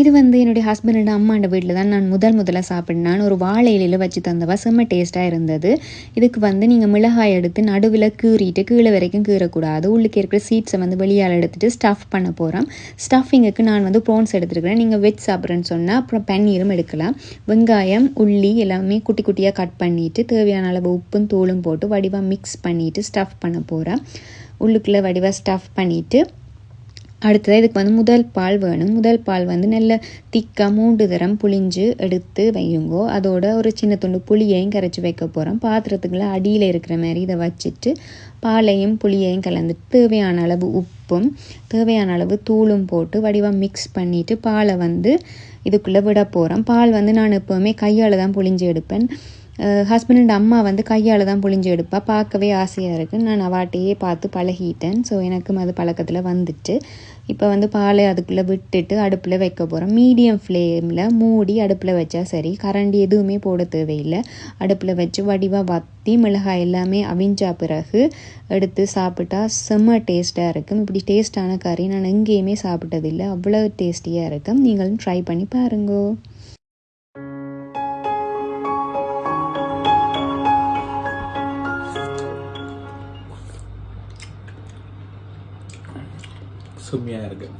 இது வந்து என்னுடைய ஹஸ்பண்டோட அம்மாண்ட வீட்டில் தான் நான் முதலாக சாப்பிட்னான். ஒரு வாழை இலையில் வச்சு தந்தவா செம்ம டேஸ்ட்டாக இருந்தது. இதுக்கு வந்து நீங்கள் மிளகாய் எடுத்து நடுவில் கீறிட்டு கீழே வரைக்கும் கீறக்கூடாது. உள்ளுக்கு இருக்கிற சீட்ஸை வந்து வெளியால் எடுத்துகிட்டு ஸ்டஃப் பண்ண போகிறோம். ஸ்டஃபிங்குக்கு நான் வந்து ப்ரான்ஸ் எடுத்துருக்கிறேன். நீங்கள் வெஜ் சாப்பிட்றேன்னு சொன்னால் அப்புறம் பன்னீரும் எடுக்கலாம். வெங்காயம் உள்ளி எல்லாமே குட்டி குட்டியாக கட் பண்ணிவிட்டு தேவையான அளவு உப்பும் தூளும் போட்டு வடிவாக மிக்ஸ் பண்ணிவிட்டு ஸ்டஃப் பண்ண போகிறேன். உள்ளுக்குள்ளே வடிவாக ஸ்டஃப் பண்ணிவிட்டு அடுத்ததாக இதுக்கு வந்து முதல் பால் வேணும். முதல் பால் வந்து நல்ல திக்காக 3 தரம் புளிஞ்சு எடுத்து வையுங்கோ. அதோட ஒரு சின்ன துண்டு புளியையும் கரைச்சி வைக்க போகிறோம். பாத்திரத்துக்குள்ள அடியில் இருக்கிற மாதிரி இதை வச்சுட்டு பாலையும் புளியையும் கலந்துட்டு தேவையான அளவு உப்பும் தேவையான அளவு தூளும் போட்டு வடிவாக மிக்ஸ் பண்ணிவிட்டு பாலை வந்து இதுக்குள்ளே விட போகிறோம். பால் வந்து நான் எப்போவுமே கையால் தான் புளிஞ்சு எடுப்பேன். ஹஸ்பண்ட் அம்மா வந்து கையால் தான் புளிஞ்சு எடுப்பா. பார்க்கவே ஆசையாக இருக்குது. நான் அவாட்டையே பார்த்து பழகிட்டேன். ஸோ எனக்கும் அது பழக்கத்தில் வந்துட்டு இப்போ வந்து பாலை அதுக்குள்ளே விட்டுட்டு அடுப்பில் வைக்க போகிறோம். மீடியம் ஃப்ளேமில் மூடி அடுப்பில் வச்சா சரி. கரண்டி எதுவுமே போட தேவையில்லை. அடுப்பில் வச்சு வடிவாக வற்றி மிளகாய் எல்லாமே அவிஞ்சா பிறகு எடுத்து சாப்பிட்டா செம்ம டேஸ்ட்டாக இருக்கும். இப்படி டேஸ்டான கறி நான் எங்கேயுமே சாப்பிட்டதில்லை. அவ்வளோ டேஸ்டியாக இருக்கும். நீங்களும் ட்ரை பண்ணி பாருங்கோ. செம்மையாக இருக்குது.